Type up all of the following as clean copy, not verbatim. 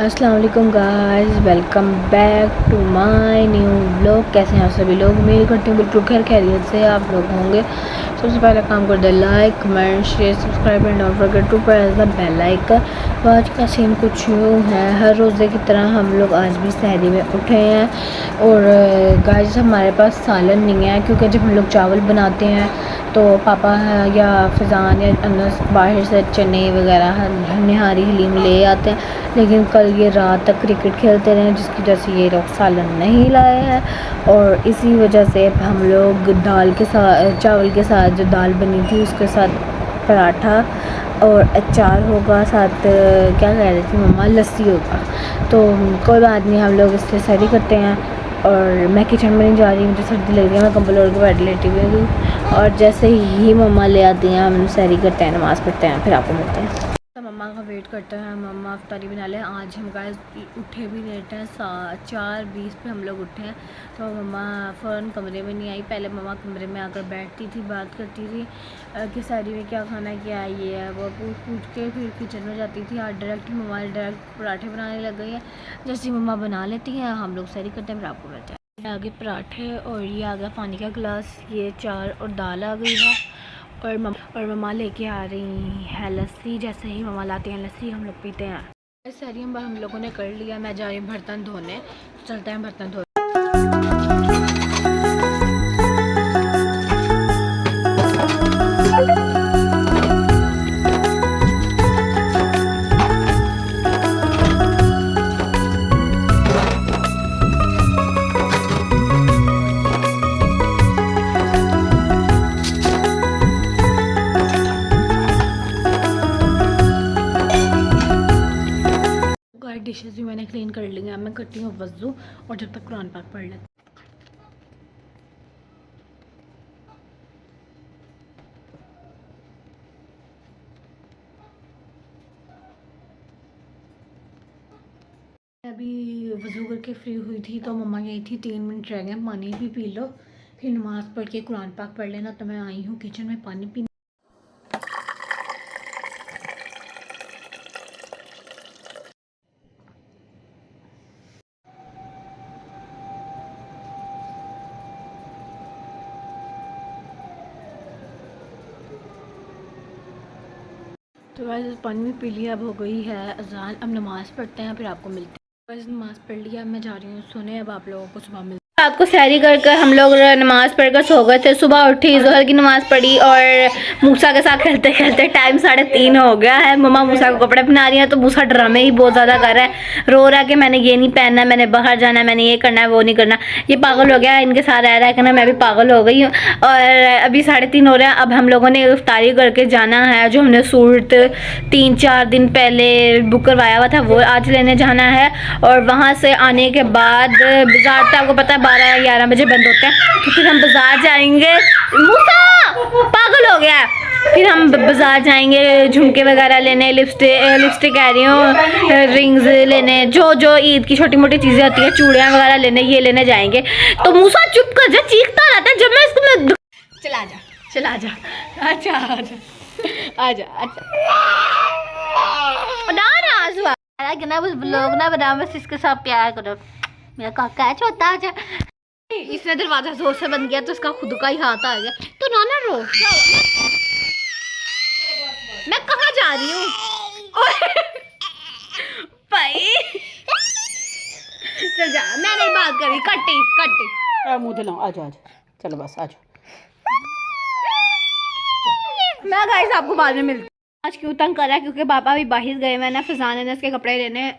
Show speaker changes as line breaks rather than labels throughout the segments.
अस्सलाम वालेकुम guys, welcome back to my new vlog. कैसे हैं आप सभी लोग? उम्मीद करती हूँ बिल्कुल खैर खैरियत से आप लोग होंगे। सबसे पहले काम कर दे like comment share subscribe and don't forget to press the bell icon. तो आज का सीन कुछ यूँ है, हर रोज़े की तरह हम लोग आज भी सहरी में उठे हैं और गाइस हमारे पास सालन नहीं है क्योंकि जब हम लोग चावल बनाते हैं तो पापा या फ़िज़ान या अनस बाहर से चने वगैरह निहारी हलीम ले आते हैं, लेकिन कल ये रात तक क्रिकेट खेलते रहे जिसकी वजह से ये लोग सालन नहीं लाए हैं और इसी वजह से हम लोग दाल के साथ चावल के साथ जो दाल बनी थी उसके साथ पराठा और अचार होगा, साथ क्या कह रही थी मम्मा, लस्सी होगा। तो कोई बात नहीं, हम लोग इससे सहरी करते हैं और मैं किचन में नहीं जा रही, मुझे सर्दी लग रही है, मैं कंबल ओढ़ के बैठ लेटी हुई हूँ। और जैसे ही मम्मा ले आती हैं हम सहरी करते हैं, नमाज़ पढ़ते हैं, फिर आपको मिलते हैं। तो मम्मा का वेट करते हैं, मम्मा अफ्तारी बना लें। आज हम गाइस उठे भी लेट हैं, 4:20 पे हम लोग उठे हैं। तो मम्मा फ़ौरन कमरे में नहीं आई, पहले मम्मा कमरे में आकर बैठती थी, बात करती थी कि सहरी में क्या खाना है, क्या ये है वो पूछ के फिर किचन में जाती थी। आज मम्मा डायरेक्ट पराठे बनाने लग गई हैं। जैसे मम्मा बना लेती हैं हम लोग सहरी करते हैं, फिर आपको मिलते हैं। आगे पराठे और ये आ गया पानी का गिलास, ये चार और दाल आ गई है और मम्मा लेके आ रही है लस्सी। जैसे ही मम्मा लाती हैं लस्सी हम लोग पीते हैं। सारी हम लोगों ने कर लिया, मैं जा रही हूँ बर्तन धोने, चलते हैं बर्तन धोने। डिशेस भी मैंने क्लीन कर ली हैं, मैं करती हूँ वज़ू और जब तक कुरान पाक पढ़ लेती। अभी वज़ू करके फ्री हुई थी तो मम्मा गई थी, 3 मिनट रह गए, पानी भी पी लो फिर नमाज़ पढ़ के कुरान पाक पढ़ लेना। तो मैं आई हूँ किचन में पानी पीने। तो वैसे पानी भी पी लिया, अब हो गई है अजान, अब नमाज़ पढ़ते हैं, फिर आपको मिलते हैं। वैसे नमाज़ पढ़ लिया, मैं जा रही हूँ सोने, अब आप लोगों को सुबह मिलते हैं। रात को सहरी कर हम लोग नमाज़ पढ़कर सो गए थे। सुबह उठी, ज़ोहर की नमाज़ पढ़ी और मूसा के साथ खेलते खेलते टाइम 3:30 हो गया है। मम्मा मूसा को कपड़े पहना रही है तो मूसा ड्रामे ही बहुत ज़्यादा कर रहा है, रो रहा है कि मैंने ये नहीं पहनना, मैंने बाहर जाना है, मैंने ये करना है, वो नहीं करना। ये पागल हो गया, इनके साथ रह रहा है कि ना, मैं भी पागल हो गई हूँ। और अभी 3:30 हो रहे हैं, अब हम लोगों ने इफ्तारी करके जाना है। जो हमने सूट 3-4 दिन पहले बुक करवाया हुआ था वो आज लेने जाना है और वहाँ से आने के बाद बाज़ार, तो आपको पता है 12-11 बजे बंद होते हैं, तो फिर हम बाज़ार जाएंगे। मूसा पागल हो गया है। फिर हम बाज़ार जाएंगे झुमके वगैरह लेने, लिपस्टिक कह रही हूँ, रिंग्स लेने, जो ईद की छोटी मोटी चीज़ें होती है, चूड़ियाँ वगैरह लेने, ये लेने जाएंगे। तो मूसा चुप कर जा, चीखता रहता है जब मैं इसको चला जा अच्छा आजा ना बस लोग ना बना, बस इसके साथ प्यार करो। मेरा काका है छोटा, आजा। इसने दरवाजा जोर से बंद किया तो इसका खुद का ही हाथ आ गया। तो ना रो, मैं कहाँ जा रही हूँ भाई, चल जा, मैं नहीं बात करी, कट्टी
मुँह दिलाओ, आजा चलो बस आजा।
मैं गाइस आपको बाद में मिलती। आज क्यों तंग कर रहा है, क्योंकि पापा भी बाहर गए हुए हैं ना, फ़िज़ान अनस के कपड़े लेने,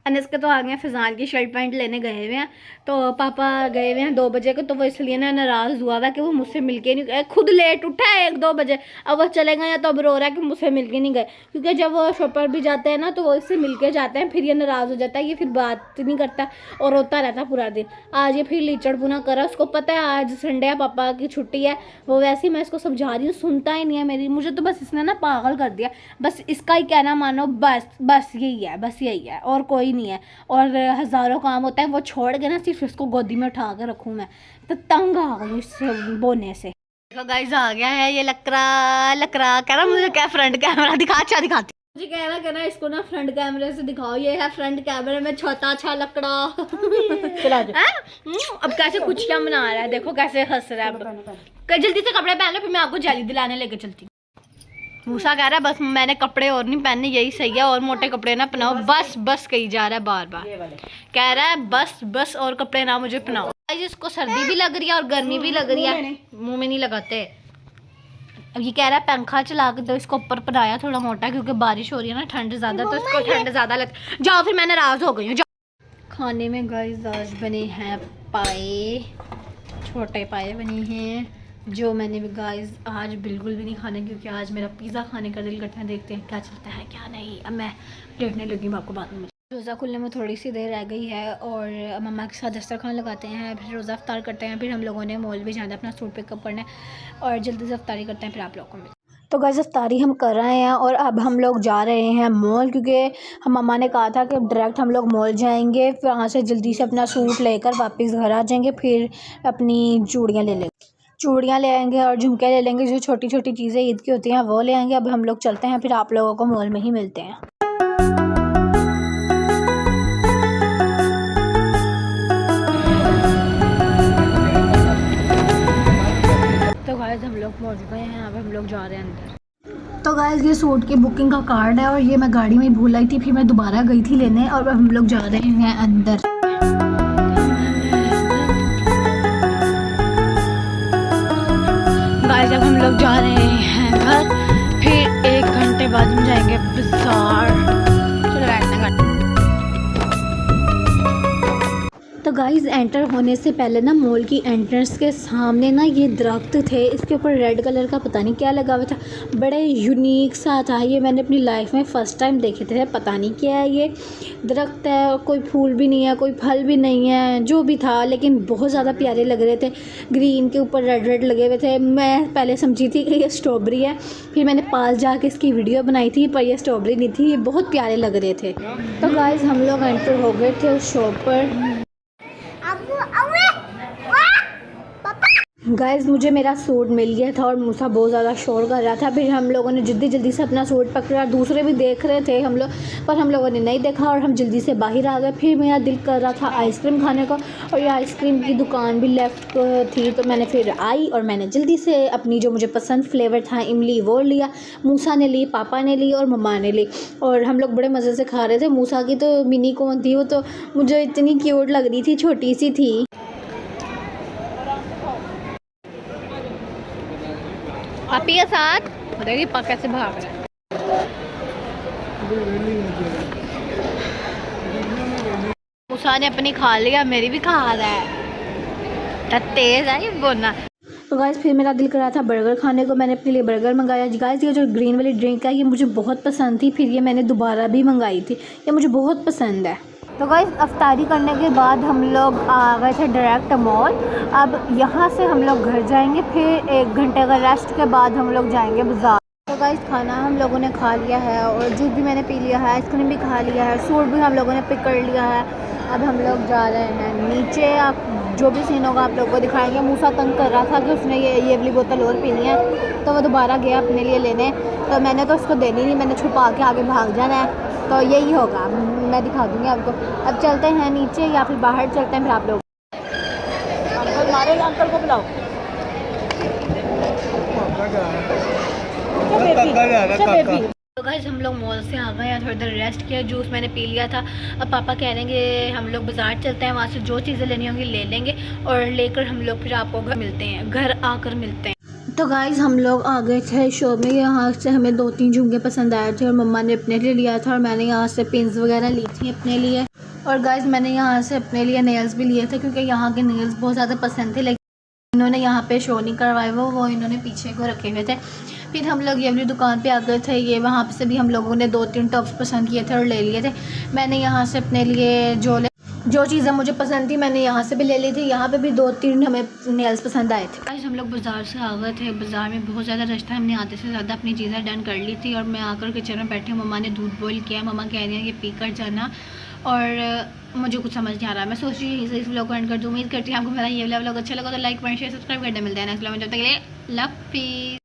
अनस के तो आ गए हैं, फ़िज़ान की शर्ट पैंट लेने गए हुए हैं। तो पापा गए हुए हैं 2 बजे को, तो वो इसलिए ना नाराज़ हुआ हुआ कि वो मुझसे मिलके नहीं गए। खुद लेट उठा है 1-2 बजे, अब वो चले गए हैं तो अब रो रहा है कि मुझसे मिलके नहीं गए, क्योंकि जब वो शॉपर भी जाते हैं ना तो वो इससे मिलके जाते हैं, फिर ये नाराज़ हो जाता है, ये फिर बात नहीं करता और रोता रहता पूरा दिन। आज ये फिर लीचड़ पुना करा, उसको पता है आज संडे है, पापा की छुट्टी है। वो वैसे ही मैं इसको समझा रही हूँ, सुनता ही नहीं है मेरी, मुझे तो बस इसने ना पागल कर दिया। बस इसका ही कहना मानो, बस यही है और कोई नहीं है। और हज़ारों काम होता है, वो छोड़ के ना सिर्फ इसको गोदी में उठा के रखूँ मैं, तो तंग आ गई इस बोने से। देखो गाइस आ गया है ये लकड़ा कह रहा मुझे क्या फ्रंट कैमरा दिखा, अच्छा दिखाती मुझे कहना इसको ना फ्रंट कैमरे से दिखाओ। ये है फ्रंट कैमरे में छोटा अच्छा लकड़ा।
चला
अब कैसे कुछ क्या बना रहा है, देखो कैसे हंस रहा है। जल्दी से कपड़े पहन लो, फिर मैं आपको जाली दिलाने लेके चलती। मूसा कह रहा है बस मैंने कपड़े और नहीं पहनने, यही सही है, और मोटे कपड़े ना पहनाओ। बस बस कही जा रहा है बार बार, कह रहा है बस बस और कपड़े ना मुझे पहनाओ। इसको सर्दी भी लग रही है और गर्मी भी लग रही है, मुंह में नहीं लगाते। अब ये कह रहा है पंखा चला के तो इसको ऊपर पहनाया थोड़ा मोटा, क्योंकि बारिश हो रही है ना, ठंड ज्यादा, तो इसको ठंड ज्यादा लग। जाओ फिर, मैं नाराज हो गई हूँ। खाने में गाइस आज बने हैं पाए, छोटे पाए बने हैं, जो मैंने भी गाइस आज बिल्कुल भी नहीं खाने, क्योंकि आज मेरा पिज़्ज़ा खाने का दिल करता है। देखते हैं क्या चलता है क्या नहीं। अब मैं लेटने लगी हूँ, आपको बाद में। रोज़ा खुलने में थोड़ी सी देर रह गई है और मम्मा के साथ दस्तरखान लगाते हैं, फिर रोज़ा अफ्तार करते हैं, फिर हम लोगों ने मॉल भी जाना है अपना सूट पिकअप करना है और जल्दी से अफ्तारी करते हैं, फिर आप लोगों को मिलते। तो गाइस अफ्तारी हम कर रहे हैं और अब हम लोग जा रहे हैं मॉल, क्योंकि हम मम्मा ने कहा था कि डायरेक्ट हम लोग मॉल जाएंगे, फिर वहाँ से जल्दी से अपना सूट लेकर वापस घर आ जाएंगे, फिर अपनी चूड़ियाँ ले लेंगे, चूड़ियाँ ले आएंगे और झुमके ले लेंगे, जो छोटी छोटी चीज़ें ईद की होती हैं वो ले आएंगे। अब हम लोग चलते हैं, फिर आप लोगों को मॉल में ही मिलते हैं। तो गाइस हम लोग पहुँच गए हैं, अब हम लोग जा रहे हैं अंदर। तो गाइस ये सूट की बुकिंग का कार्ड है और ये मैं गाड़ी में भूल आई थी, फिर मैं दोबारा गई थी लेने और अब हम लोग जा रहे हैं अंदर। गाइस अब हम लोग जा रहे हैं घर, फिर 1 घंटे बाद हम जाएंगे बाजार। तो गाइस एंटर होने से पहले ना मॉल की एंट्रेंस के सामने ना ये दरख्त थे, इसके ऊपर रेड कलर का पता नहीं क्या लगा हुआ था, बड़े यूनिक सा था। ये मैंने अपनी लाइफ में फ़र्स्ट टाइम देखे थे, पता नहीं क्या है। ये दरख्त है और कोई फूल भी नहीं है, कोई फल भी नहीं है, जो भी था, लेकिन बहुत ज़्यादा प्यारे लग रहे थे। ग्रीन के ऊपर रेड रेड लगे हुए थे। मैं पहले समझी थी कि ये स्ट्रॉबेरी है, फिर मैंने पास जाके इसकी वीडियो बनाई थी, पर यह स्ट्रॉबेरी नहीं थी, ये बहुत प्यारे लग रहे थे। तो गाइस हम लोग एंटर हो गए थे उस शॉप पर। गाइस मुझे मेरा सूट मिल गया था और मूसा बहुत ज़्यादा शोर कर रहा था, फिर हम लोगों ने जल्दी जल्दी से अपना सूट पकड़ा। दूसरे भी देख रहे थे हम लोग, पर हम लोगों ने नहीं देखा और हम जल्दी से बाहर आ गए। फिर मेरा दिल कर रहा था आइसक्रीम खाने को और ये आइसक्रीम की दुकान भी लेफ्ट थी, तो मैंने फिर आई और मैंने जल्दी से अपनी जो मुझे पसंद फ्लेवर था इमली वो लिया। मूसा ने ली, पापा ने ली और मम्मा ने ली और हम लोग बड़े मज़े से खा रहे थे। मूसा की तो मिनी कौन थी, वो तो मुझे इतनी क्यूट लग रही थी, छोटी सी थी। पापी के साथ बताइए पापा कैसे भाग रहे हैं। मूसा ने अपनी खा लिया, मेरी भी खा रहा है, तेज है ये बोलना। तो गाइस फिर मेरा दिल कर रहा था बर्गर खाने को, मैंने अपने लिए बर्गर मंगाया। गाइस ये जो ग्रीन वाली ड्रिंक है ये मुझे बहुत पसंद थी, फिर ये मैंने दोबारा भी मंगाई थी, ये मुझे बहुत पसंद है। तो गाइस अफ्तारी करने के बाद हम लोग आ गए थे डायरेक्ट मॉल। अब यहाँ से हम लोग घर जाएंगे, फिर 1 घंटे का रेस्ट के बाद हम लोग जाएंगे बाज़ार। तो गाइस खाना हम लोगों ने खा लिया है और जूस भी मैंने पी लिया है, आइसक्रीम भी खा लिया है, सूट भी हम लोगों ने पिक कर लिया है। अब हम लोग जा रहे हैं नीचे, आप जो भी सीन होगा आप लोगों को दिखाएंगे। मूसा तंग कर रहा था कि उसने ये वाली बोतल और पीनी है, तो वो दोबारा गया अपने लिए लेने, तो मैंने तो उसको देनी नहीं, मैंने छुपा के आगे भाग जाना है। तो यही होगा, मैं दिखा दूँगी आपको। अब चलते हैं नीचे या फिर बाहर चलते हैं, फिर आप लोग।
अंकल मारे, अंकल को बुलाओ।
तो गाइस हम लोग मॉल से आ गए हैं, थोड़ी देर रेस्ट किया, जूस मैंने पी लिया था। अब पापा कह रहे हैं कि हम लोग बाज़ार चलते हैं, वहाँ से जो चीज़ें लेनी होंगी ले लेंगे और लेकर हम लोग फिर आपको घर मिलते हैं, घर आकर मिलते हैं। तो गाइस हम लोग आ गए थे शॉप में, यहाँ से हमें 2-3 झुमके पसंद आए थे और मम्मा ने अपने लिए लिया था और मैंने यहाँ से पिन्स वगैरह ली थी अपने लिए। और गाइस मैंने यहाँ से अपने लिए नेल्स भी लिए थे, क्योंकि यहाँ के नेल्स बहुत ज़्यादा पसंद थे, लेकिन इन्होंने यहाँ पे शो नहीं करवाए, वो इन्होंने पीछे को रखे हुए थे। फिर हम लोग ये वाली दुकान पे आ गए थे, ये वहाँ से भी हम लोगों ने 2-3 टॉप्स पसंद किए थे और ले लिए थे। मैंने यहाँ से अपने लिए जो चीज़ें मुझे पसंद थी मैंने यहाँ से भी ले ली थी, यहाँ पे भी 2-3 हमें नेल्स पसंद आए थे। आज हम लोग बाज़ार से आ गए थे, बाज़ार में बहुत ज़्यादा रश था, हमने आधे से ज़्यादा अपनी चीज़ें डन कर ली थी और मैं आकर किचन में बैठी हूँ। मम्मा ने दूध बॉईल किया, मम्मा कह रही हैं ये पी कर जाना और मुझे कुछ समझ नहीं आ रहा। मैं सोच रही हूँ इस व्लॉग को एंड कर दूँ। उम्मीद करती हूँ आपको मेरा ये व्लॉग अच्छा लगा तो लाइक कमेंट शेयर सब्सक्राइब करने मिलता है नेक्स्ट व्लॉग में। जब तक के लिए लव पीस।